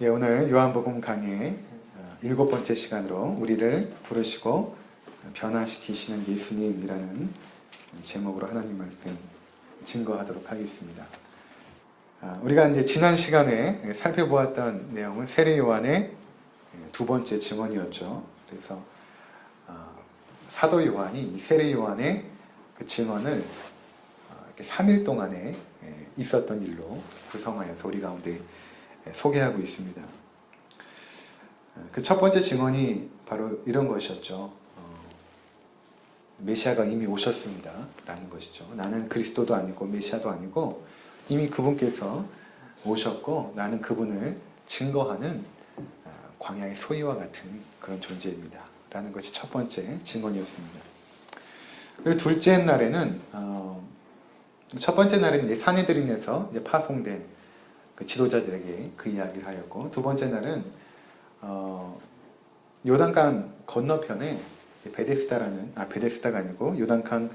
예, 오늘 요한복음 강의 7번째 시간으로 우리를 부르시고 변화시키시는 예수님이라는 제목으로 하나님 말씀 증거하도록 하겠습니다. 우리가 이제 지난 시간에 살펴보았던 내용은 세례 요한의 두 번째 증언이었죠. 그래서 사도 요한이 이 세례 요한의 그 증언을 3일 동안에 있었던 일로 구성하여서 우리 가운데 소개하고 있습니다. 그 첫 번째 증언이 바로 이런 것이었죠. 메시아가 이미 오셨습니다 라는 것이죠. 나는 그리스도도 아니고 메시아도 아니고 이미 그분께서 오셨고 나는 그분을 증거하는 광야의 소위와 같은 그런 존재입니다 라는 것이 첫 번째 증언이었습니다. 그리고 둘째 날에는 첫 번째 날에는 이제 산헤드린에서 이제 파송된 그 지도자들에게 그 이야기를 하였고, 두 번째 날은 요단강 건너편에 베데스다가 아니고 요단강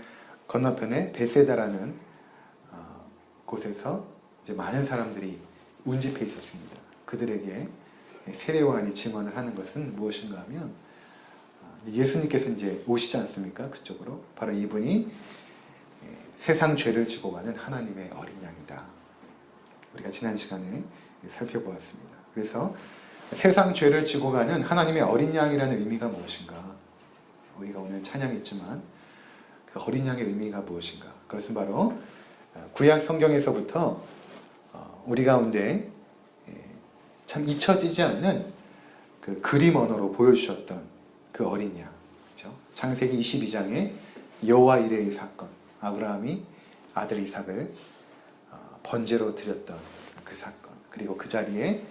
건너편에 베세다라는 곳에서 이제 많은 사람들이 운집해 있었습니다. 그들에게 세례 요한이 증언을 하는 것은 무엇인가 하면 예수님께서 이제 오시지 않습니까? 그쪽으로. 바로 이분이 세상 죄를 지고 가는 하나님의 어린 양이다. 우리가 지난 시간에 살펴보았습니다. 그래서 세상 죄를 지고 가는 하나님의 어린 양이라는 의미가 무엇인가? 우리가 오늘 찬양했지만 그 어린 양의 의미가 무엇인가? 그것은 바로 구약 성경에서부터 우리 가운데 참 잊혀지지 않는 그 그림 언어로 보여주셨던 그 어린 양. 그렇죠? 창세기 22장에 여호와 이레의 사건, 아브라함이 아들 이삭을 번제로 드렸던 그 사건, 그리고 그 자리에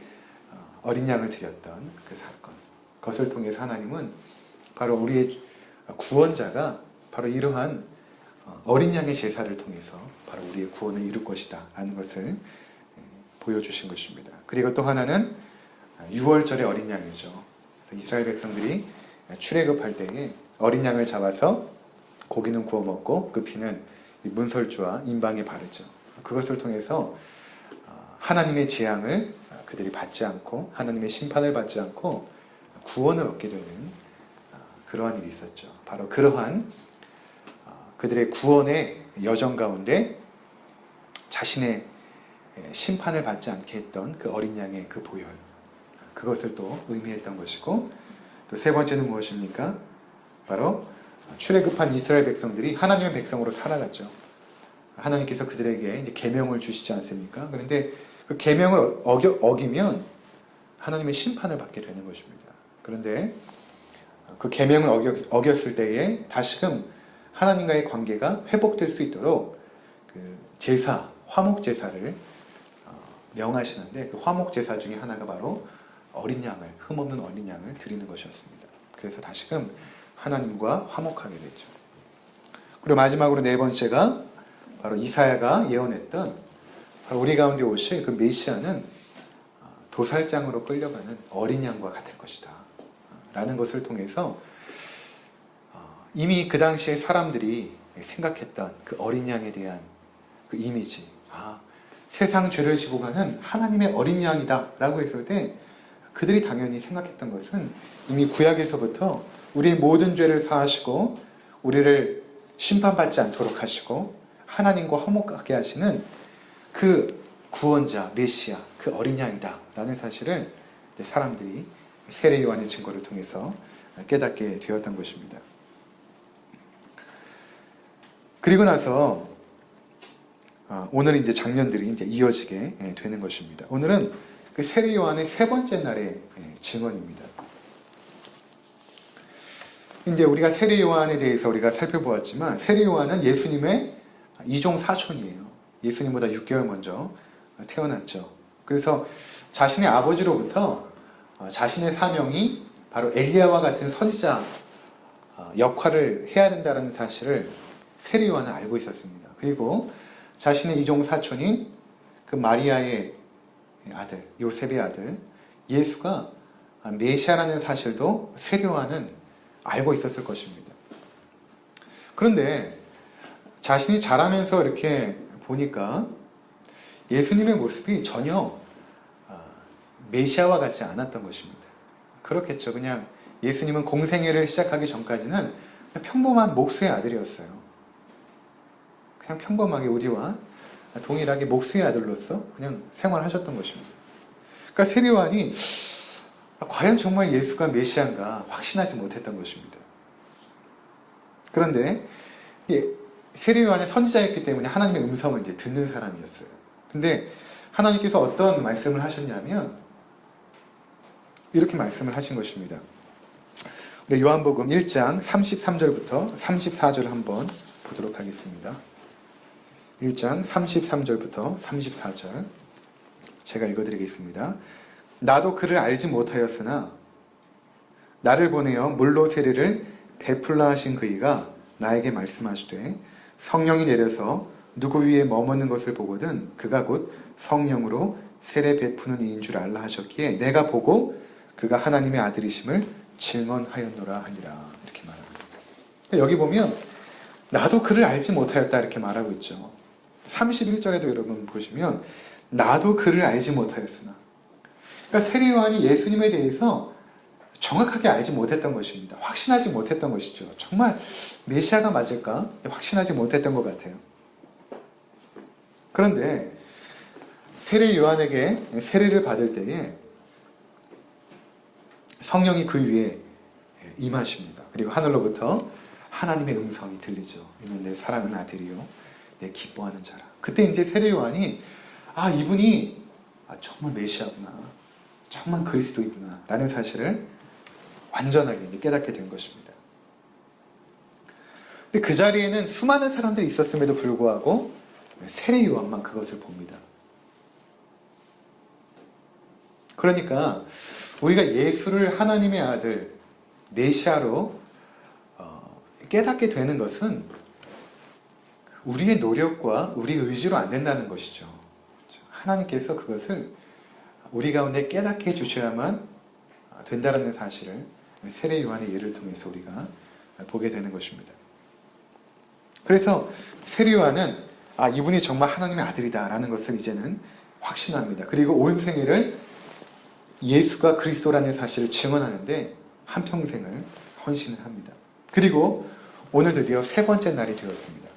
어린 양을 드렸던 그 사건, 그것을 통해서 하나님은 바로 우리의 구원자가 바로 이러한 어린 양의 제사를 통해서 바로 우리의 구원을 이룰 것이다 라는 것을 보여주신 것입니다. 그리고 또 하나는 6월절의 어린 양이죠. 이스라엘 백성들이 출애굽할 때에 어린 양을 잡아서 고기는 구워 먹고 그 피는 문설주와 임방에 바르죠. 그것을 통해서 하나님의 재앙을 그들이 받지 않고 하나님의 심판을 받지 않고 구원을 얻게 되는 그러한 일이 있었죠. 바로 그러한 그들의 구원의 여정 가운데 자신의 심판을 받지 않게 했던 그 어린 양의 그 보혈, 그것을 또 의미했던 것이고, 또 세 번째는 무엇입니까? 바로 출애굽한 이스라엘 백성들이 하나님의 백성으로 살아갔죠. 하나님께서 그들에게 이제 계명을 주시지 않습니까? 그런데 그 계명을 어기면 하나님의 심판을 받게 되는 것입니다. 그런데 그 계명을 어겼을 때에 다시금 하나님과의 관계가 회복될 수 있도록 그 제사, 화목 제사를 명하시는데, 그 화목 제사 중에 하나가 바로 어린 양을, 흠없는 어린 양을 드리는 것이었습니다. 그래서 다시금 하나님과 화목하게 됐죠. 그리고 마지막으로 네 번째가 바로 이사야가 예언했던 바로 우리 가운데 오실 그 메시아는 도살장으로 끌려가는 어린 양과 같을 것이다 라는 것을 통해서 이미 그 당시에 사람들이 생각했던 그 어린 양에 대한 그 이미지, 세상 죄를 지고 가는 하나님의 어린 양이다 라고 했을 때 그들이 당연히 생각했던 것은 이미 구약에서부터 우리의 모든 죄를 사하시고 우리를 심판받지 않도록 하시고 하나님과 화목하게 하시는 그 구원자, 메시아, 그 어린 양이다 라는 사실을 사람들이 세례 요한의 증거를 통해서 깨닫게 되었던 것입니다. 그리고 나서 오늘 이제 장면들이 이제 이어지게 되는 것입니다. 오늘은 그 세례 요한의 세 번째 날의 증언입니다. 이제 우리가 세례 요한에 대해서 우리가 살펴보았지만 세례 요한은 예수님의 이종 사촌이에요. 예수님보다 6개월 먼저 태어났죠. 그래서 자신의 아버지로부터 자신의 사명이 바로 엘리야와 같은 선지자 역할을 해야 된다는 사실을 세례 요한은 알고 있었습니다. 그리고 자신의 이종 사촌인 그 마리아의 아들, 요셉의 아들 예수가 메시아라는 사실도 세례 요한은 알고 있었을 것입니다. 그런데 자신이 자라면서 이렇게 보니까 예수님의 모습이 전혀 메시아와 같지 않았던 것입니다. 그렇겠죠. 그냥 예수님은 공생애를 시작하기 전까지는 평범한 목수의 아들이었어요. 그냥 평범하게 우리와 동일하게 목수의 아들로서 그냥 생활하셨던 것입니다. 그러니까 세례요한이 과연 정말 예수가 메시아인가 확신하지 못했던 것입니다. 그런데 세례요한은 선지자였기 때문에 하나님의 음성을 이제 듣는 사람이었어요. 근데 하나님께서 어떤 말씀을 하셨냐면 이렇게 말씀을 하신 것입니다. 우리 요한복음 1장 33절부터 34절 한번 보도록 하겠습니다. 1장 33절부터 34절 제가 읽어드리겠습니다. 나도 그를 알지 못하였으나 나를 보내어 물로 세례를 베풀라 하신 그이가 나에게 말씀하시되 성령이 내려서 누구 위에 머무는 것을 보거든 그가 곧 성령으로 세례 베푸는 이인 줄 알라 하셨기에 내가 보고 그가 하나님의 아들이심을 증언하였노라 하니라. 이렇게 말합니다. 여기 보면 나도 그를 알지 못하였다 이렇게 말하고 있죠. 31절에도 여러분 보시면 나도 그를 알지 못하였으나, 그러니까 세례요한이 예수님에 대해서 정확하게 알지 못했던 것입니다. 확신하지 못했던 것이죠. 정말 메시아가 맞을까? 확신하지 못했던 것 같아요. 그런데 세례요한에게 세례를 받을 때에 성령이 그 위에 임하십니다. 그리고 하늘로부터 하나님의 음성이 들리죠. 이는 내 사랑하는 아들이요 내 기뻐하는 자라. 그때 이제 세례요한이 이분이 정말 메시아구나, 정말 그리스도이구나 라는 사실을 완전하게 이제 깨닫게 된 것입니다. 근데 그 자리에는 수많은 사람들이 있었음에도 불구하고 세례요한만 그것을 봅니다. 그러니까 우리가 예수를 하나님의 아들 메시아로 깨닫게 되는 것은 우리의 노력과 우리의 의지로 안 된다는 것이죠. 하나님께서 그것을 우리 가운데 깨닫게 해주셔야만 된다는 사실을 세례요한의 예를 통해서 우리가 보게 되는 것입니다. 그래서 세례요한은 이분이 정말 하나님의 아들이다라는 것을 이제는 확신합니다. 그리고 온 생애를 예수가 그리스도라는 사실을 증언하는데 한평생을 헌신을 합니다. 그리고 오늘 드디어 세 번째 날이 되었습니다.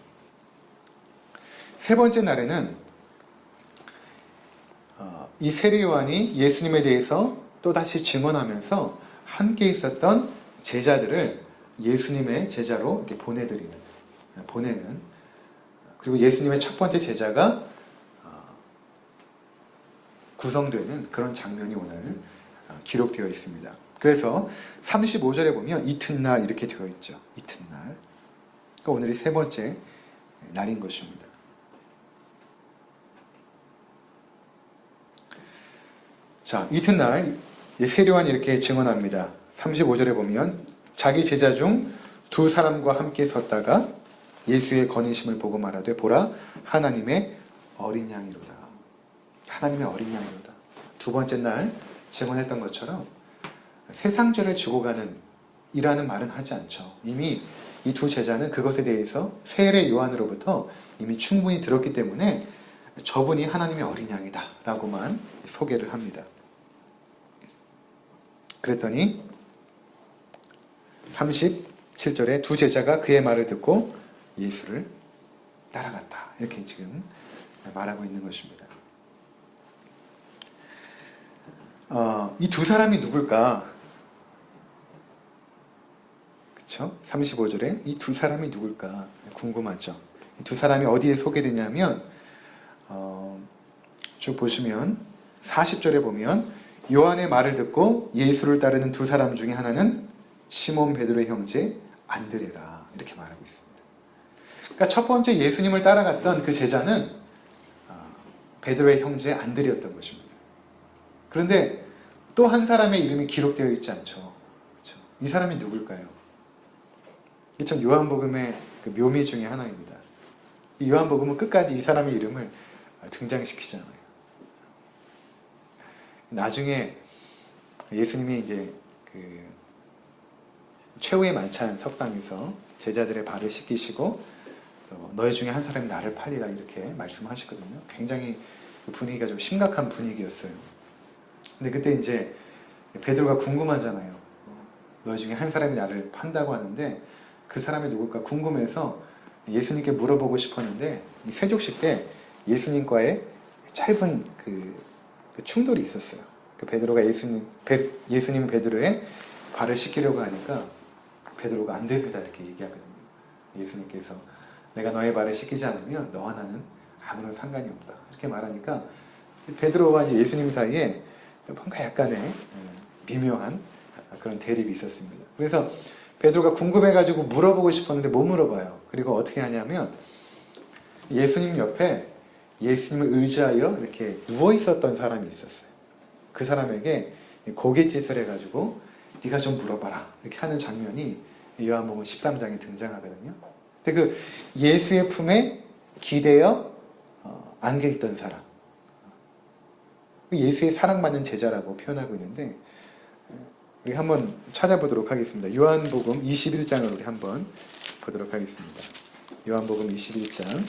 세 번째 날에는 이 세례요한이 예수님에 대해서 또다시 증언하면서 함께 있었던 제자들을 예수님의 제자로 이렇게 보내는, 그리고 예수님의 첫 번째 제자가 구성되는 그런 장면이 오늘 기록되어 있습니다. 그래서 35절에 보면 이튿날 이렇게 되어 있죠. 이튿날. 그러니까 오늘이 세 번째 날인 것입니다. 자, 이튿날 세례요한이 이렇게 증언합니다. 35절에 보면 자기 제자 중 두 사람과 함께 섰다가 예수의 건의심을 보고 말하되 보라 하나님의 어린 양이로다. 하나님의 어린 양이로다. 두 번째 날 증언했던 것처럼 세상죄를 지고 가는 이라는 말은 하지 않죠. 이미 이 두 제자는 그것에 대해서 세례 요한으로부터 이미 충분히 들었기 때문에 저분이 하나님의 어린 양이다 라고만 소개를 합니다. 그랬더니 37절에 두 제자가 그의 말을 듣고 예수를 따라갔다. 이렇게 지금 말하고 있는 것입니다. 이 두 사람이 누굴까? 그쵸? 35절에 이 두 사람이 누굴까? 궁금하죠? 이 두 사람이 어디에 소개되냐면, 쭉 보시면 40절에 보면 요한의 말을 듣고 예수를 따르는 두 사람 중에 하나는 시몬 베드로의 형제 안드레라. 이렇게 말하고 있습니다. 그러니까 첫 번째 예수님을 따라갔던 그 제자는 베드로의 형제 안드레였던 것입니다. 그런데 또 한 사람의 이름이 기록되어 있지 않죠. 그렇죠? 이 사람이 누굴까요? 이게 참 요한복음의 그 묘미 중에 하나입니다. 이 요한복음은 끝까지 이 사람의 이름을 등장시키잖아요. 나중에 예수님이 이제 그 최후의 만찬 석상에서 제자들의 발을 씻기시고 너희 중에 한 사람이 나를 팔리라 이렇게 말씀하시거든요. 굉장히 분위기가 좀 심각한 분위기였어요. 근데 그때 이제 베드로가 궁금하잖아요. 너희 중에 한 사람이 나를 판다고 하는데 그 사람이 누굴까 궁금해서 예수님께 물어보고 싶었는데 이 세족식 때 예수님과의 짧은 그 충돌이 있었어요. 그 베드로가 예수님 베드로의 발을 씻기려고 하니까 베드로가 안 됩니다 이렇게 얘기하거든요. 예수님께서 내가 너의 발을 씻기지 않으면 너와 나는 아무런 상관이 없다 이렇게 말하니까 베드로와 이제 예수님 사이에 뭔가 약간의 미묘한 그런 대립이 있었습니다. 그래서 베드로가 궁금해가지고 물어보고 싶었는데 못 물어봐요. 그리고 어떻게 하냐면 예수님 옆에 예수님을 의지하여 이렇게 누워 있었던 사람이 있었어요. 그 사람에게 고갯짓을 해가지고 네가 좀 물어봐라 이렇게 하는 장면이 요한복음 13장에 등장하거든요. 근데 그 예수의 품에 기대어 안겨있던 사람, 예수의 사랑받는 제자라고 표현하고 있는데 우리 한번 찾아보도록 하겠습니다. 요한복음 21장을 우리 한번 보도록 하겠습니다. 요한복음 21장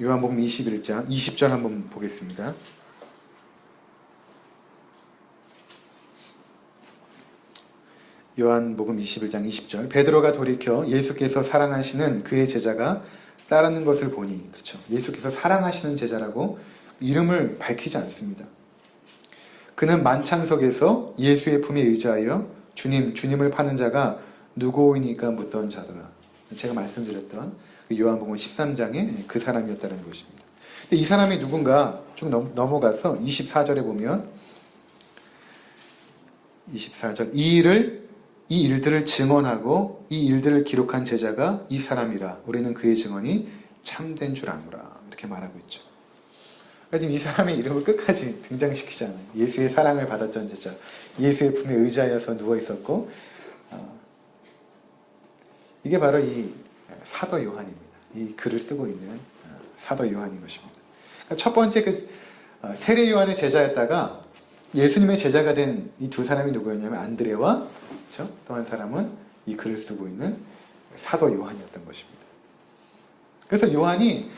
요한복음 21장 20절 한번 보겠습니다. 요한복음 21장 20절 베드로가 돌이켜 예수께서 사랑하시는 그의 제자가 따르는 것을 보니, 그렇죠. 예수께서 사랑하시는 제자라고 이름을 밝히지 않습니다. 그는 만찬석에서 예수의 품에 의지하여 주님을 파는 자가 누구이니까 묻던 자더라. 제가 말씀드렸던 그 요한복음 13장의 그 사람이었다는 것입니다. 근데 이 사람이 누군가 좀 넘어가서 24절에 보면 24절 이 일들을 증언하고 이 일들을 기록한 제자가 이 사람이라 우리는 그의 증언이 참된 줄 아노라 이렇게 말하고 있죠. 그러니까 지금 이 사람의 이름을 끝까지 등장시키지 않아요. 예수의 사랑을 받았던 제자, 예수의 품에 의지하여서 누워 있었고 이게 바로 이 사도 요한입니다. 이 글을 쓰고 있는 사도 요한인 것입니다. 그러니까 첫 번째 그 세례 요한의 제자였다가 예수님의 제자가 된 이 두 사람이 누구였냐면 안드레와 그렇죠? 또 한 사람은 이 글을 쓰고 있는 사도 요한이었던 것입니다. 그래서 요한이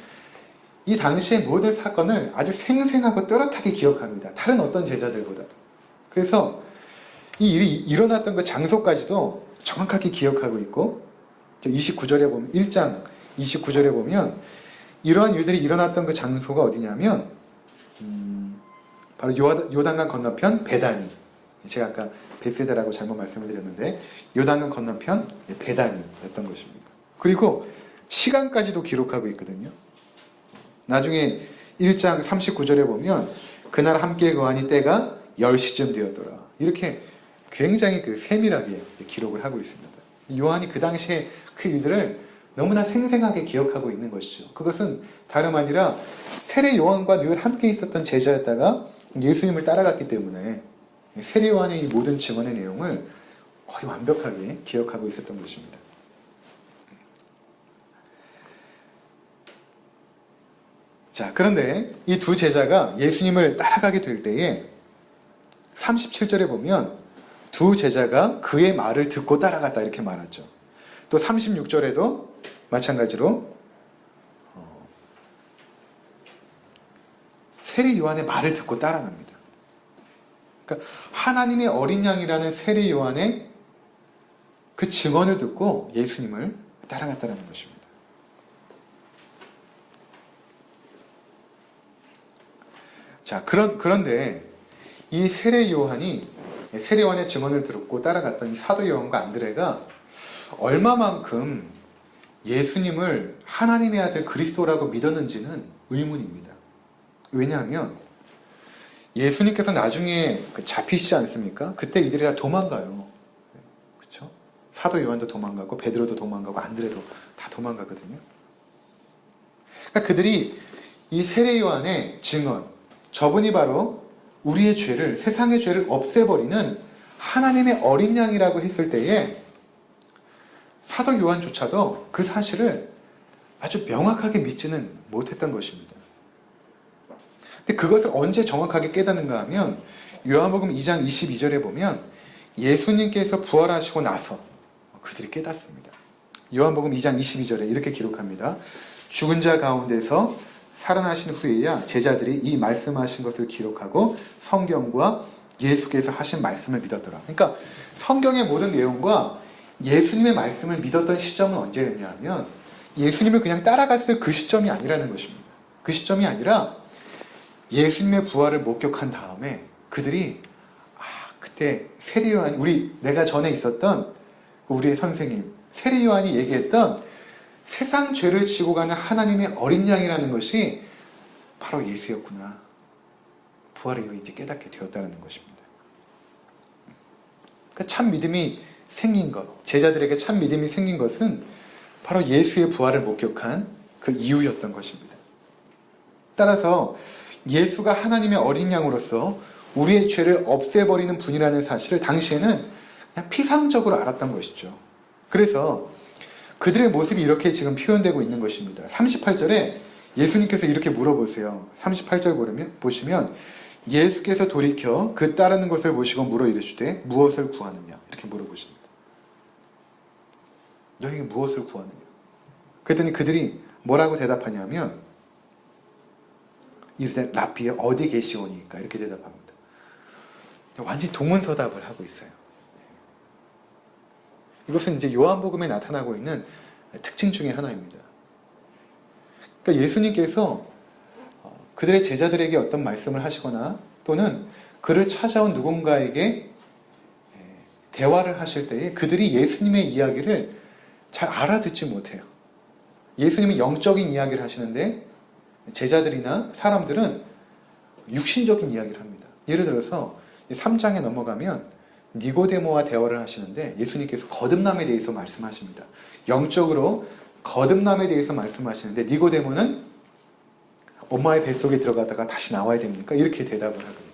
이 당시의 모든 사건을 아주 생생하고 또렷하게 기억합니다. 다른 어떤 제자들보다도. 그래서 이 일이 일어났던 그 장소까지도 정확하게 기억하고 있고 29절에 보면 1장 29절에 보면 이러한 일들이 일어났던 그 장소가 어디냐면 바로 요단강 건너편 베다니. 제가 아까 베세다라고 잘못 말씀을 드렸는데 요단강 건너편 베다니였던 것입니다. 그리고 시간까지도 기록하고 있거든요. 나중에 1장 39절에 보면 그날 함께 거하니 때가 10시쯤 되었더라. 이렇게 굉장히 그 세밀하게 기록을 하고 있습니다. 요한이 그 당시에 그 일들을 너무나 생생하게 기억하고 있는 것이죠. 그것은 다름 아니라 세례 요한과 늘 함께 있었던 제자였다가 예수님을 따라갔기 때문에 세례 요한의 이 모든 증언의 내용을 거의 완벽하게 기억하고 있었던 것입니다. 자, 그런데 이 두 제자가 예수님을 따라가게 될 때에 37절에 보면 두 제자가 그의 말을 듣고 따라갔다 이렇게 말하죠. 또 36절에도 마찬가지로 세례 요한의 말을 듣고 따라갑니다. 그러니까 하나님의 어린 양이라는 세례 요한의 그 증언을 듣고 예수님을 따라갔다는 것입니다. 자, 그런데 이 세례 요한의 증언을 듣고 따라갔던 이 사도 요한과 안드레가 얼마만큼 예수님을 하나님의 아들 그리스도라고 믿었는지는 의문입니다. 왜냐하면 예수님께서 나중에 잡히시지 않습니까? 그때 이들이 다 도망가요. 그렇죠? 사도 요한도 도망가고 베드로도 도망가고 안드레도 다 도망가거든요. 그러니까 그들이 이 세례 요한의 증언, 저분이 바로 우리의 죄를, 세상의 죄를 없애버리는 하나님의 어린 양이라고 했을 때에 사도 요한조차도 그 사실을 아주 명확하게 믿지는 못했던 것입니다. 근데 그것을 언제 정확하게 깨닫는가 하면 요한복음 2장 22절에 보면 예수님께서 부활하시고 나서 그들이 깨닫습니다. 요한복음 2장 22절에 이렇게 기록합니다. 죽은 자 가운데서 살아나신 후에야 제자들이 이 말씀하신 것을 기록하고 성경과 예수께서 하신 말씀을 믿었더라. 그러니까 성경의 모든 내용과 예수님의 말씀을 믿었던 시점은 언제였냐면 예수님을 그냥 따라갔을 그 시점이 아니라는 것입니다. 그 시점이 아니라 예수님의 부활을 목격한 다음에 그들이 그때 세례 요한이 내가 전에 있었던 우리의 선생님 세례 요한이 얘기했던 세상 죄를 지고 가는 하나님의 어린 양이라는 것이 바로 예수였구나. 부활 이후에 이제 깨닫게 되었다는 것입니다. 그러니까 참 믿음이 생긴 것, 제자들에게 참 믿음이 생긴 것은 바로 예수의 부활을 목격한 그 이유였던 것입니다. 따라서 예수가 하나님의 어린 양으로서 우리의 죄를 없애버리는 분이라는 사실을 당시에는 그냥 피상적으로 알았던 것이죠. 그래서 그들의 모습이 이렇게 지금 표현되고 있는 것입니다. 38절에 예수님께서 이렇게 물어보세요. 38절 보시면 예수께서 돌이켜 그 따르는 것을 보시고 물어 이르시되 무엇을 구하느냐 이렇게 물어보십니다. 너희가 무엇을 구하느냐? 그랬더니 그들이 뭐라고 대답하냐면 이르되 랍비여 어디 계시오니까 이렇게 대답합니다. 완전히 동문서답을 하고 있어요. 이것은 이제 요한복음에 나타나고 있는 특징 중에 하나입니다. 그러니까 예수님께서 그들의 제자들에게 어떤 말씀을 하시거나 또는 그를 찾아온 누군가에게 대화를 하실 때에 그들이 예수님의 이야기를 잘 알아듣지 못해요. 예수님이 영적인 이야기를 하시는데 제자들이나 사람들은 육신적인 이야기를 합니다. 예를 들어서 3장에 넘어가면 니고데모와 대화를 하시는데 예수님께서 거듭남에 대해서 말씀하십니다. 영적으로 거듭남에 대해서 말씀하시는데 니고데모는 엄마의 뱃속에 들어가다가 다시 나와야 됩니까? 이렇게 대답을 하거든요.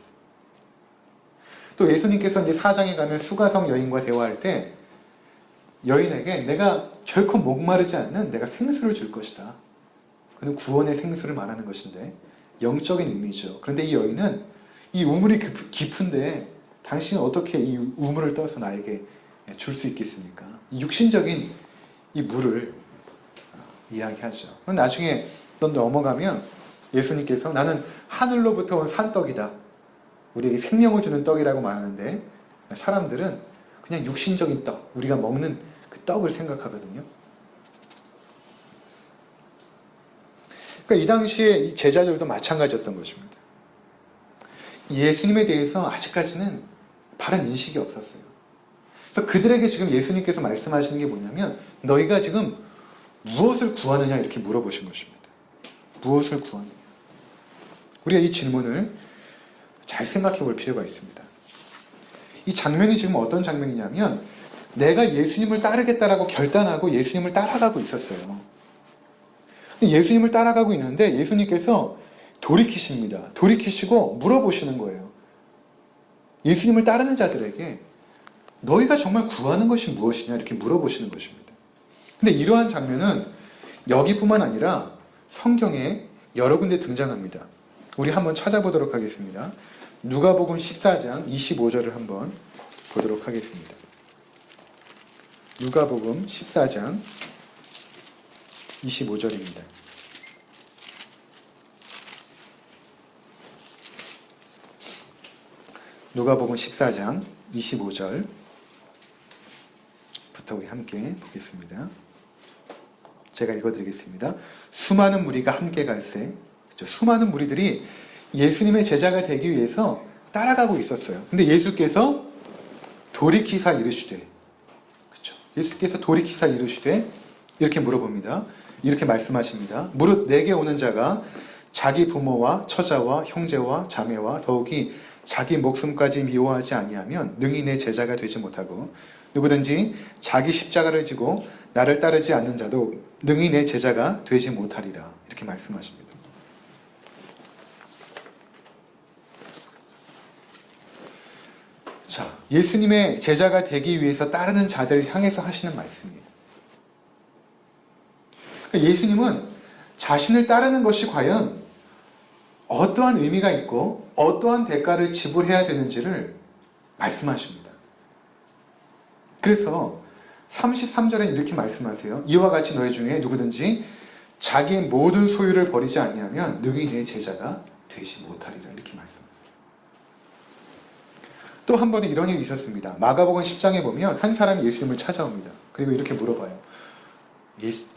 또 예수님께서 이제 4장에 가면 수가성 여인과 대화할 때 여인에게 내가 결코 목마르지 않는 내가 생수를 줄 것이다. 그는 구원의 생수를 말하는 것인데 영적인 의미죠. 그런데 이 여인은 이 우물이 깊은데 당신은 어떻게 이 우물을 떠서 나에게 줄 수 있겠습니까? 이 육신적인 이 물을 이야기하죠. 나중에 또 넘어가면 예수님께서 나는 하늘로부터 온 산떡이다. 우리에게 생명을 주는 떡이라고 말하는데 사람들은 그냥 육신적인 떡, 우리가 먹는 그 떡을 생각하거든요. 그러니까 이 당시에 이 제자들도 마찬가지였던 것입니다. 예수님에 대해서 아직까지는 바른 인식이 없었어요. 그래서 그들에게 지금 예수님께서 말씀하시는 게 뭐냐면 너희가 지금 무엇을 구하느냐 이렇게 물어보신 것입니다. 무엇을 구하느냐. 우리가 이 질문을 잘 생각해 볼 필요가 있습니다. 이 장면이 지금 어떤 장면이냐면 내가 예수님을 따르겠다라고 결단하고 예수님을 따라가고 있었어요. 예수님을 따라가고 있는데 예수님께서 돌이키십니다. 돌이키시고 물어보시는 거예요. 예수님을 따르는 자들에게 너희가 정말 구하는 것이 무엇이냐 이렇게 물어보시는 것입니다. 근데 이러한 장면은 여기뿐만 아니라 성경에 여러 군데 등장합니다. 우리 한번 찾아보도록 하겠습니다. 누가복음 14장 25절을 한번 보도록 하겠습니다. 누가복음 14장 25절입니다. 누가복음 14장 25절부터 우리 함께 보겠습니다. 제가 읽어드리겠습니다. 수많은 무리가 함께 갈새, 수많은 무리들이 예수님의 제자가 되기 위해서 따라가고 있었어요. 근데 예수께서 돌이키사 이르시되, 그렇죠? 예수께서 돌이키사 이르시되 이렇게 물어봅니다. 이렇게 말씀하십니다. 무릇 내게 오는 자가 자기 부모와 처자와 형제와 자매와 더욱이 자기 목숨까지 미워하지 아니하면 능히 내 제자가 되지 못하고 누구든지 자기 십자가를 지고 나를 따르지 않는 자도 능히 내 제자가 되지 못하리라. 이렇게 말씀하십니다. 자, 예수님의 제자가 되기 위해서 따르는 자들을 향해서 하시는 말씀이에요. 그러니까 예수님은 자신을 따르는 것이 과연 어떠한 의미가 있고 어떠한 대가를 지불해야 되는지를 말씀하십니다. 그래서 33절에 이렇게 말씀하세요. 이와 같이 너희 중에 누구든지 자기의 모든 소유를 버리지 아니하면 능히 내 제자가 되지 못하리라. 이렇게 말씀하세요. 또 한 번은 이런 일이 있었습니다. 마가복음 10장에 보면 한 사람이 예수님을 찾아옵니다. 그리고 이렇게 물어봐요.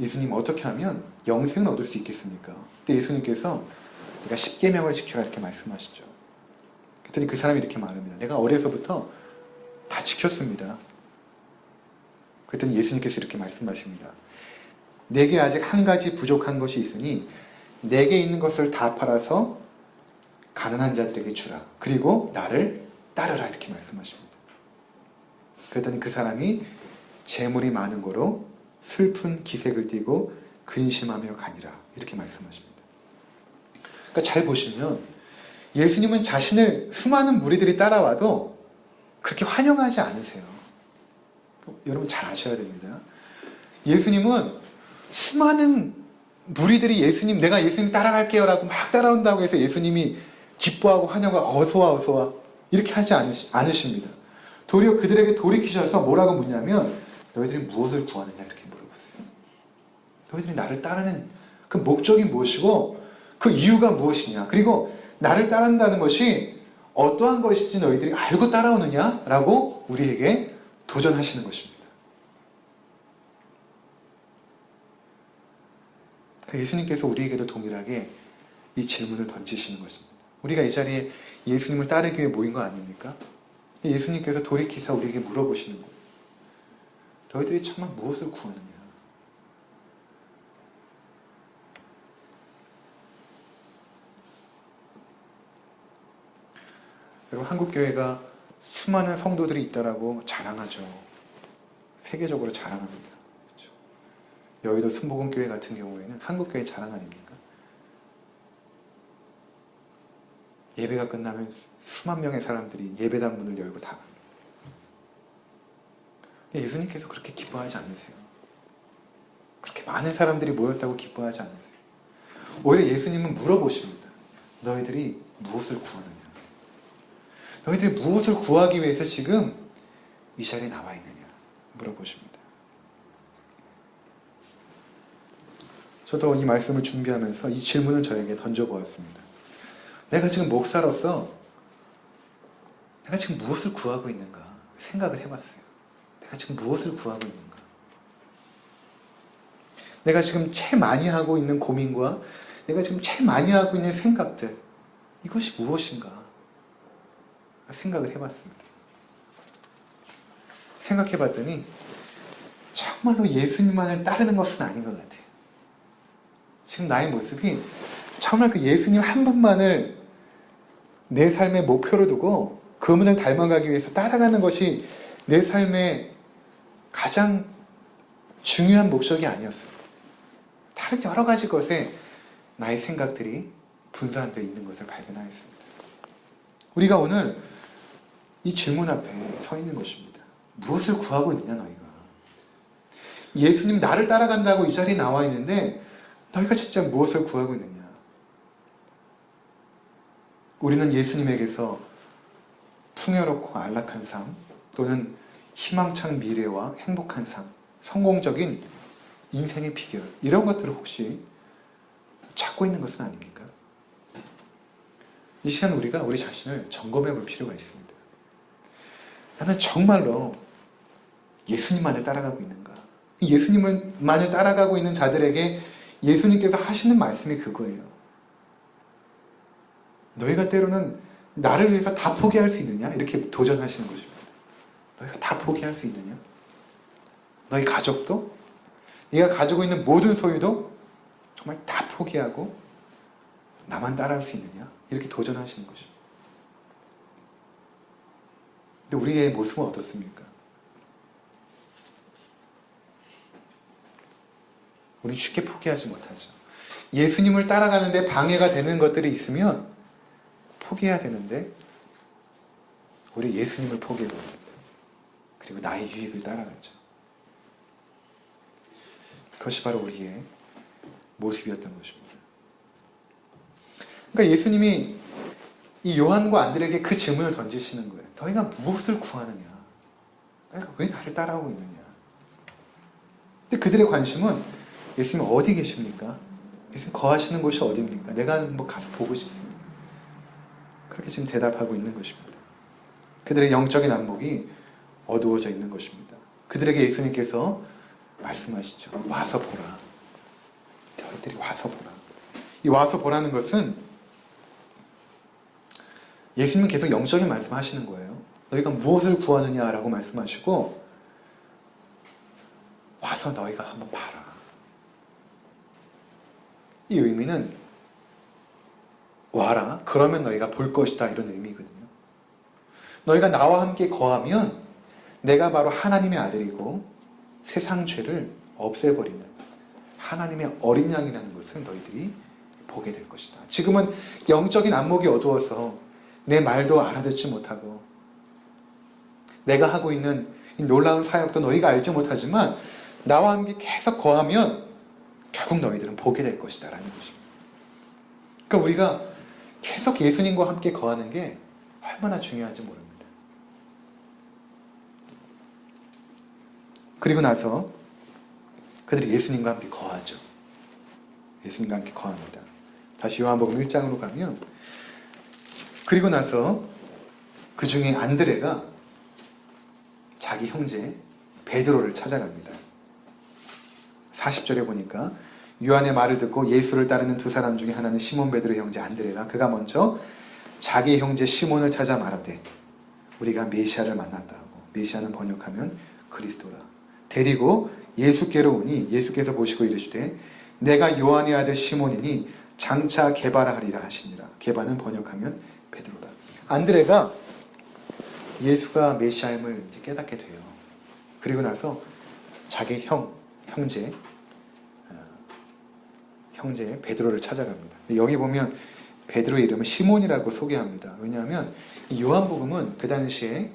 예수님 어떻게 하면 영생을 얻을 수 있겠습니까? 그때 예수님께서 내가 10계명을 지켜라 이렇게 말씀하시죠. 그랬더니 그 사람이 이렇게 말합니다. 내가 어려서부터 다 지켰습니다. 그랬더니 예수님께서 이렇게 말씀하십니다. 내게 아직 한 가지 부족한 것이 있으니 내게 있는 것을 다 팔아서 가난한 자들에게 주라. 그리고 나를 따르라 이렇게 말씀하십니다. 그랬더니 그 사람이 재물이 많은 거로 슬픈 기색을 띠고 근심하며 가니라 이렇게 말씀하십니다. 그러니까 잘 보시면 예수님은 자신을 수많은 무리들이 따라와도 그렇게 환영하지 않으세요. 여러분 잘 아셔야 됩니다. 예수님은 수많은 무리들이 내가 예수님 따라갈게요 라고 막 따라온다고 해서 예수님이 기뻐하고 환영하고 어서와 어서와 이렇게 하지 않으십니다. 도리어 그들에게 돌이키셔서 뭐라고 묻냐면 너희들이 무엇을 구하느냐 이렇게 물어보세요. 너희들이 나를 따르는 그 목적이 무엇이고 그 이유가 무엇이냐, 그리고 나를 따른다는 것이 어떠한 것인지 너희들이 알고 따라오느냐라고 우리에게 도전하시는 것입니다. 예수님께서 우리에게도 동일하게 이 질문을 던지시는 것입니다. 우리가 이 자리에 예수님을 따르기 위해 모인 거 아닙니까? 예수님께서 돌이키사 우리에게 물어보시는 거예요. 너희들이 정말 무엇을 구하느냐? 여러분, 한국교회가 수많은 성도들이 있다라고 자랑하죠. 세계적으로 자랑합니다. 그렇죠? 여의도 순복음교회 같은 경우에는 한국교회 자랑 아닙니까? 예배가 끝나면 수만 명의 사람들이 예배당 문을 열고 다 갑니다. 예수님께서 그렇게 기뻐하지 않으세요. 그렇게 많은 사람들이 모였다고 기뻐하지 않으세요. 오히려 예수님은 물어보십니다. 너희들이 무엇을 구하느냐? 너희들이 무엇을 구하기 위해서 지금 이 자리에 나와 있느냐? 물어보십니다. 저도 이 말씀을 준비하면서 이 질문을 저에게 던져보았습니다. 내가 지금 목사로서 내가 지금 무엇을 구하고 있는가 생각을 해봤어요. 내가 지금 무엇을 구하고 있는가? 내가 지금 제일 많이 하고 있는 고민과 내가 지금 제일 많이 하고 있는 생각들, 이것이 무엇인가 생각을 해봤습니다. 생각해봤더니 정말로 예수님만을 따르는 것은 아닌 것 같아요. 지금 나의 모습이 정말 그 예수님 한 분만을 내 삶의 목표로 두고 그분을 닮아가기 위해서 따라가는 것이 내 삶의 가장 중요한 목적이 아니었어요. 다른 여러 가지 것에 나의 생각들이 분산되어 있는 것을 발견하였습니다. 우리가 오늘 이 질문 앞에 서 있는 것입니다. 무엇을 구하고 있느냐 너희가? 예수님 나를 따라간다고 이 자리에 나와 있는데 너희가 진짜 무엇을 구하고 있느냐? 우리는 예수님에게서 풍요롭고 안락한 삶 또는 희망찬 미래와 행복한 삶, 성공적인 인생의 비결, 이런 것들을 혹시 찾고 있는 것은 아닙니까? 이 시간 우리가 우리 자신을 점검해 볼 필요가 있습니다. 나는 정말로 예수님만을 따라가고 있는가? 예수님만을 따라가고 있는 자들에게 예수님께서 하시는 말씀이 그거예요. 너희가 때로는 나를 위해서 다 포기할 수 있느냐? 이렇게 도전하시는 것입니다. 너희가 다 포기할 수 있느냐? 너희 가족도? 네가 가지고 있는 모든 소유도 정말 다 포기하고 나만 따라할 수 있느냐? 이렇게 도전하시는 것입니다. 근데 우리의 모습은 어떻습니까? 우리는 쉽게 포기하지 못하죠. 예수님을 따라가는데 방해가 되는 것들이 있으면 포기해야 되는데 우리 예수님을 포기해버립니다. 그리고 나의 유익을 따라가죠. 그것이 바로 우리의 모습이었던 것입니다. 그러니까 예수님이 이 요한과 안드레에게 그 질문을 던지시는 거예요. 너희가 무엇을 구하느냐? 너희가 왜 나를 따라오고 있느냐? 근데 그들의 관심은 예수님 어디 계십니까? 예수님 거하시는 곳이 어디입니까? 내가 뭐 가서 보고 싶습니다. 그렇게 지금 대답하고 있는 것입니다. 그들의 영적인 안목이 어두워져 있는 것입니다. 그들에게 예수님께서 말씀하시죠. 와서 보라. 너희들이 와서 보라. 이 와서 보라는 것은 예수님은 계속 영적인 말씀하시는 거예요. 너희가 무엇을 구하느냐라고 말씀하시고 와서 너희가 한번 봐라. 이 의미는 와라. 그러면 너희가 볼 것이다. 이런 의미거든요. 너희가 나와 함께 거하면 내가 바로 하나님의 아들이고 세상 죄를 없애버리는 하나님의 어린 양이라는 것을 너희들이 보게 될 것이다. 지금은 영적인 안목이 어두워서 내 말도 알아듣지 못하고 내가 하고 있는 이 놀라운 사역도 너희가 알지 못하지만 나와 함께 계속 거하면 결국 너희들은 보게 될 것이다 라는 것입니다. 그러니까 우리가 계속 예수님과 함께 거하는 게 얼마나 중요한지 모릅니다. 그리고 나서 그들이 예수님과 함께 거하죠. 예수님과 함께 거합니다. 다시 요한복음 1장으로 가면 그리고 나서 그 중에 안드레가 자기 형제 베드로를 찾아갑니다. 40절에 보니까 요한의 말을 듣고 예수를 따르는 두 사람 중에 하나는 시몬 베드로의 형제 안드레가 그가 먼저 자기 형제 시몬을 찾아 말하되 우리가 메시아를 만났다 하고 메시아는 번역하면 그리스도라. 데리고 예수께로 오니 예수께서 보시고 이르시되 내가 요한의 아들 시몬이니 장차 게바라 하시니라. 게바는 번역하면 베드로다. 안드레가 예수가 메시아임을 이제 깨닫게 돼요. 그리고 나서 자기 형제 베드로를 찾아갑니다. 여기 보면 베드로의 이름은 시몬이라고 소개합니다. 왜냐하면 이 요한복음은 그 당시에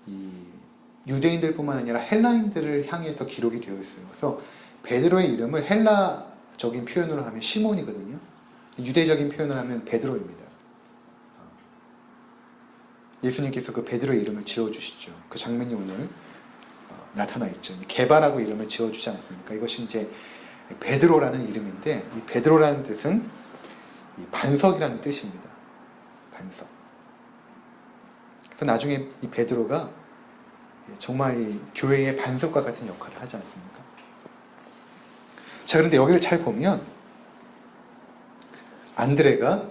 이 유대인들뿐만 아니라 헬라인들을 향해서 기록이 되어 있어요. 그래서 베드로의 이름을 헬라적인 표현으로 하면 시몬이거든요. 유대적인 표현을 하면 베드로입니다. 예수님께서 그 베드로의 이름을 지어주시죠. 그 장면이 오늘 나타나 있죠. 게바라고 이름을 지어주지 않습니까? 이것이 이제 베드로라는 이름인데 이 베드로라는 뜻은 이 반석이라는 뜻입니다. 반석. 그래서 나중에 이 베드로가 정말 이 교회의 반석과 같은 역할을 하지 않습니까? 자, 그런데 여기를 잘 보면 안드레가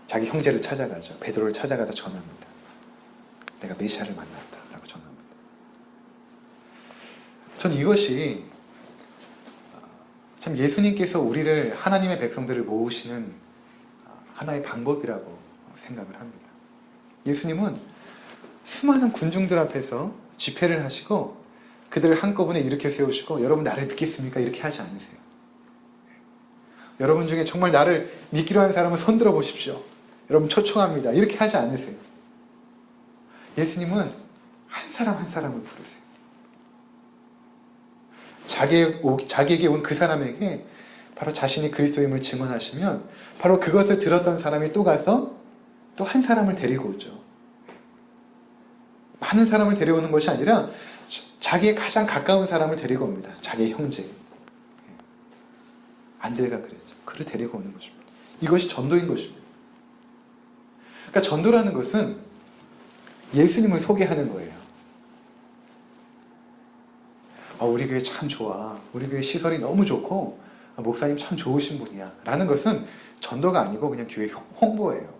자기 형제를 찾아가죠. 베드로를 찾아가서 전합니다. 내가 메시아를 만났다 라고 전합니다. 전 이것이 참 예수님께서 우리를 하나님의 백성들을 모으시는 하나의 방법이라고 생각을 합니다. 예수님은 수많은 군중들 앞에서 집회를 하시고 그들을 한꺼번에 이렇게 세우시고 여러분 나를 믿겠습니까? 이렇게 하지 않으세요. 여러분 중에 정말 나를 믿기로 한 사람은 손 들어 보십시오. 여러분 초청합니다. 이렇게 하지 않으세요. 예수님은 한 사람 한 사람을 부르세요. 자기에게 온 그 사람에게 바로 자신이 그리스도임을 증언하시면 바로 그것을 들었던 사람이 또 가서 또 한 사람을 데리고 오죠. 많은 사람을 데려오는 것이 아니라 자기의 가장 가까운 사람을 데리고 옵니다. 자기의 형제. 안드레가 그랬죠. 그를 데리고 오는 것입니다. 이것이 전도인 것입니다. 그러니까 전도라는 것은 예수님을 소개하는 거예요. 우리 교회 참 좋아. 우리 교회 시설이 너무 좋고 목사님 참 좋으신 분이야. 라는 것은 전도가 아니고 그냥 교회 홍보예요.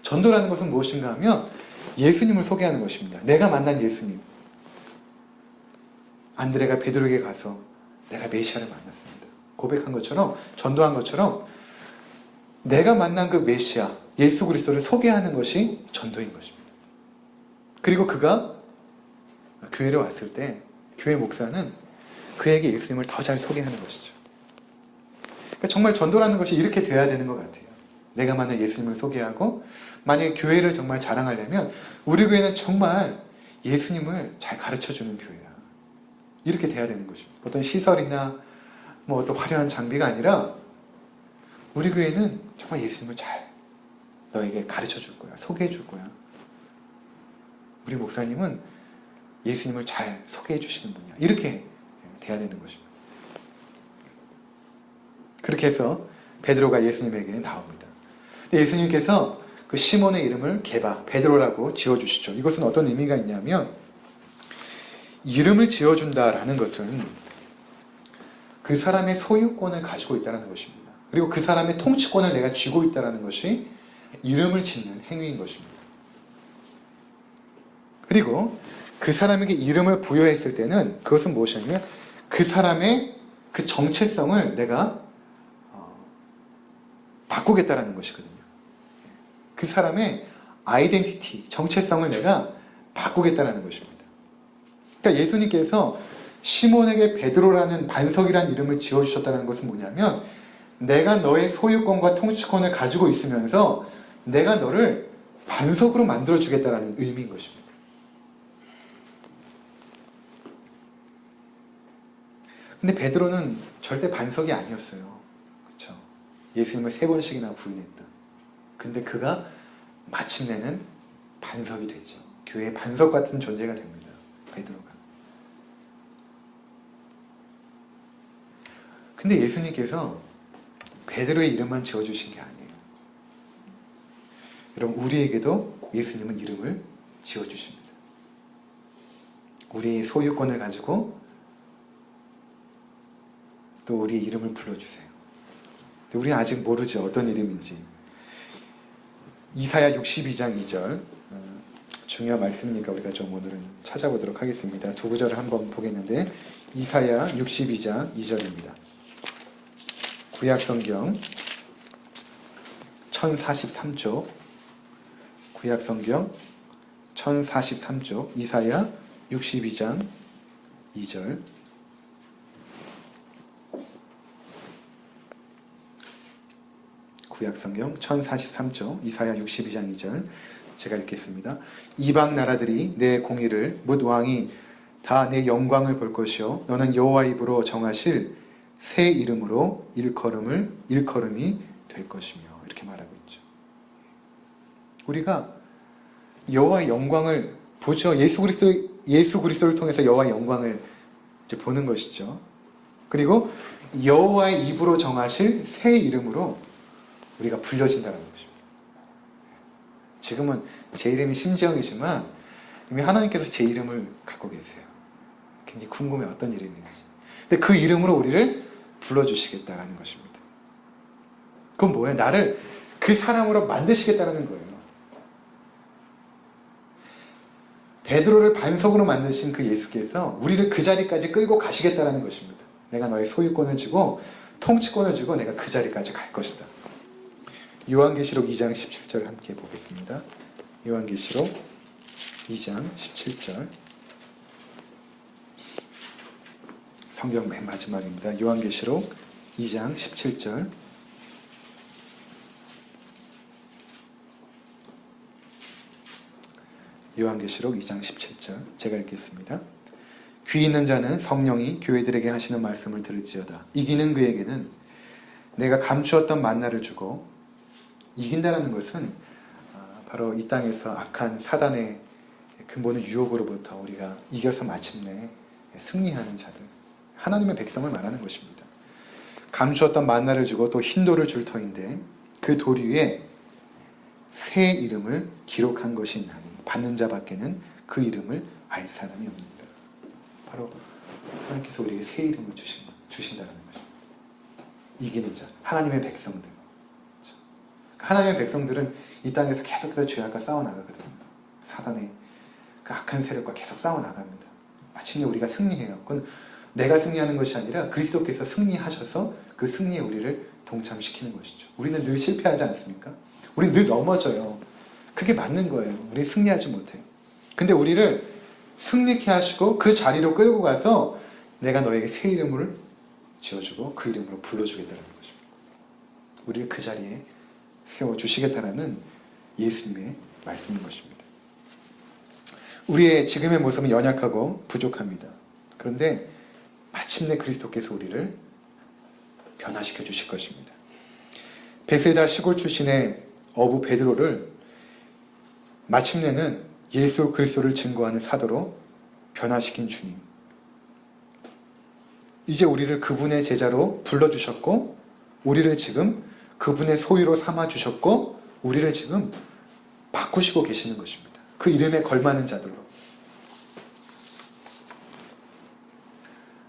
전도라는 것은 무엇인가 하면 예수님을 소개하는 것입니다. 내가 만난 예수님. 안드레가 베드로에게 가서 내가 메시아를 만났습니다. 고백한 것처럼 전도한 것처럼 내가 만난 그 메시아 예수 그리스도를 소개하는 것이 전도인 것입니다. 그리고 그가 교회로 왔을 때 교회 목사는 그에게 예수님을 더 잘 소개하는 것이죠. 그러니까 정말 전도라는 것이 이렇게 돼야 되는 것 같아요. 내가 만난 예수님을 소개하고 만약에 교회를 정말 자랑하려면 우리 교회는 정말 예수님을 잘 가르쳐주는 교회야. 이렇게 돼야 되는 것입니다. 어떤 시설이나 뭐 어떤 화려한 장비가 아니라 우리 교회는 정말 예수님을 잘 너에게 가르쳐줄 거야. 소개해줄 거야. 우리 목사님은 예수님을 잘 소개해 주시는 분이야. 이렇게 돼야 되는 것입니다. 그렇게 해서 베드로가 예수님에게 나옵니다. 근데 예수님께서 그 시몬의 이름을 게바, 베드로라고 지어주시죠. 이것은 어떤 의미가 있냐면, 이름을 지어준다라는 것은 그 사람의 소유권을 가지고 있다는 것입니다. 그리고 그 사람의 통치권을 내가 쥐고 있다는 것이 이름을 짓는 행위인 것입니다. 그리고 그 사람에게 이름을 부여했을 때는 그것은 무엇이냐면 그 사람의 그 정체성을 내가 바꾸겠다라는 것이거든요. 그 사람의 아이덴티티, 정체성을 내가 바꾸겠다라는 것입니다. 그러니까 예수님께서 시몬에게 베드로라는 반석이라는 이름을 지어주셨다는 것은 뭐냐면, 내가 너의 소유권과 통치권을 가지고 있으면서 내가 너를 반석으로 만들어주겠다는 의미인 것입니다. 근데 베드로는 절대 반석이 아니었어요. 그렇죠? 예수님을 3번씩이나 부인했다. 근데 그가 마침내는 반석이 되죠. 교회의 반석 같은 존재가 됩니다. 베드로가. 근데 예수님께서 베드로의 이름만 지어주신 게 아니에요. 여러분, 우리에게도 예수님은 이름을 지어주십니다. 우리의 소유권을 가지고 또 우리의 이름을 불러주세요. 근데 우리는 아직 모르죠. 어떤 이름인지. 이사야 62장 2절, 중요한 말씀이니까 우리가 좀 오늘은 찾아보도록 하겠습니다. 두 구절을 한번 보겠는데, 이사야 62장 2절입니다. 구약성경 1043쪽, 구약성경 1043쪽, 이사야 62장 2절. 구약성경 1043쪽, 이사야 62장 2절. 제가 읽겠습니다. 이방 나라들이 내 공의를, 뭇 왕이 다 내 영광을 볼 것이요, 너는 여호와 입으로 정하실 새 이름으로 일컬음이 될 것이며, 이렇게 말하고 있죠. 우리가 여호와의 영광을 보죠. 예수 그리스도를 통해서 여호와의 영광을 이제 보는 것이죠. 그리고 여호와의 입으로 정하실 새 이름으로 우리가 불려진다는 것입니다. 지금은 제 이름이 심지영이지만 이미 하나님께서 제 이름을 갖고 계세요. 굉장히 궁금해, 어떤 이름인지. 근데 그 이름으로 우리를 불러주시겠다라는 것입니다. 그건 뭐예요? 나를 그 사람으로 만드시겠다는 거예요. 베드로를 반석으로 만드신 그 예수께서 우리를 그 자리까지 끌고 가시겠다는 것입니다. 내가 너의 소유권을 주고 통치권을 주고 내가 그 자리까지 갈 것이다. 요한계시록 2장 17절 함께 보겠습니다. 요한계시록 2장 17절. 성경 맨 마지막입니다. 요한계시록 2장 17절. 요한계시록 2장 17절. 제가 읽겠습니다. 귀 있는 자는 성령이 교회들에게 하시는 말씀을 들을지어다. 이기는 그에게는 내가 감추었던 만나를 주고, 이긴다는 것은 바로 이 땅에서 악한 사단의 근본의 유혹으로부터 우리가 이겨서 마침내 승리하는 자들, 하나님의 백성을 말하는 것입니다. 감추었던 만나를 주고 또 흰돌을 줄 터인데 그 돌 위에 새 이름을 기록한 것이 있나니 받는 자밖에는 그 이름을 알 사람이 없느니라. 바로 하나님께서 우리에게 새 이름을 주신다는 것입니다. 이기는 자, 하나님의 백성들. 하나님의 백성들은 이 땅에서 계속해서 죄악과 싸워나가거든요. 사단의 그 악한 세력과 계속 싸워나갑니다. 마침내 우리가 승리해요. 그건 내가 승리하는 것이 아니라 그리스도께서 승리하셔서 그 승리에 우리를 동참시키는 것이죠. 우리는 늘 실패하지 않습니까? 우리는 늘 넘어져요. 그게 맞는 거예요. 우리 승리하지 못해요. 근데 우리를 승리케 하시고 그 자리로 끌고 가서 내가 너에게 새 이름을 지어주고 그 이름으로 불러주겠다는 것입니다. 우리를 그 자리에 세워주시겠다는 예수님의 말씀인 것입니다. 우리의 지금의 모습은 연약하고 부족합니다. 그런데 마침내 그리스도께서 우리를 변화시켜 주실 것입니다. 베세다 시골 출신의 어부 베드로를 마침내는 예수 그리스도를 증거하는 사도로 변화시킨 주님. 이제 우리를 그분의 제자로 불러주셨고 우리를 지금 그분의 소유로 삼아주셨고 우리를 지금 바꾸시고 계시는 것입니다. 그 이름에 걸맞는 자들로.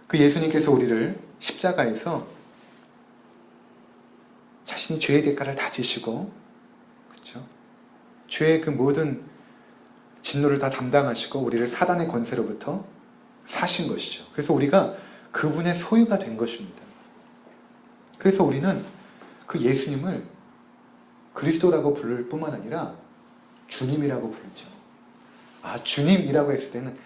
그 예수님께서 우리를 십자가에서 자신이 죄의 대가를 다 지시고, 그렇죠? 죄의 그 모든 진노를 다 담당하시고 우리를 사단의 권세로부터 사신 것이죠. 그래서 우리가 그분의 소유가 된 것입니다. 그래서 우리는 그 예수님을 그리스도라고 부를 뿐만 아니라 주님이라고 부르죠. 아, 주님이라고 했을 때는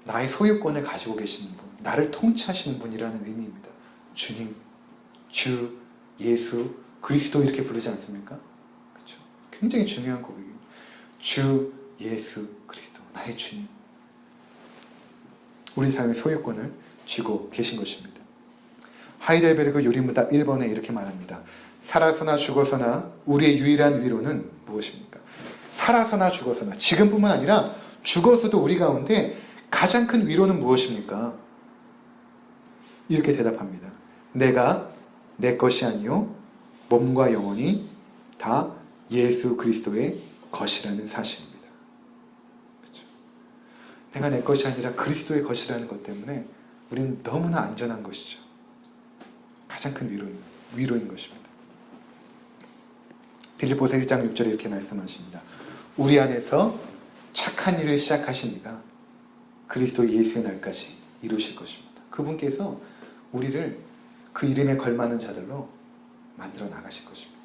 나의 소유권을 가지고 계시는 분, 나를 통치하시는 분이라는 의미입니다. 주님, 주, 예수, 그리스도 이렇게 부르지 않습니까? 그렇죠? 굉장히 중요한 고백입니다. 주, 예수, 그리스도, 나의 주님. 우리 삶의 소유권을 쥐고 계신 것입니다. 하이델베르그 요리문답 1번에 이렇게 말합니다. 살아서나 죽어서나 우리의 유일한 위로는 무엇입니까? 살아서나 죽어서나, 지금뿐만 아니라 죽어서도 우리 가운데 가장 큰 위로는 무엇입니까? 이렇게 대답합니다. 내가 내 것이 아니요 몸과 영혼이 다 예수 그리스도의 것이라는 사실입니다. 그렇죠? 내가 내 것이 아니라 그리스도의 것이라는 것 때문에 우리는 너무나 안전한 것이죠. 가장 큰 위로인 것입니다. 빌립보서 1장 6절에 이렇게 말씀하십니다. 우리 안에서 착한 일을 시작하신 이가 그리스도 예수의 날까지 이루실 것입니다. 그분께서 우리를 그 이름에 걸맞는 자들로 만들어 나가실 것입니다.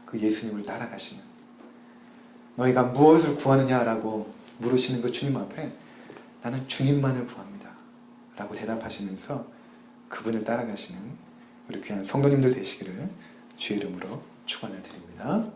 그 예수님을 따라가시는, 너희가 무엇을 구하느냐라고 물으시는 그 주님 앞에 나는 주님만을 구합니다 라고 대답하시면서 그분을 따라가시는 우리 귀한 성도님들 되시기를 주의 이름으로 축원을 드립니다.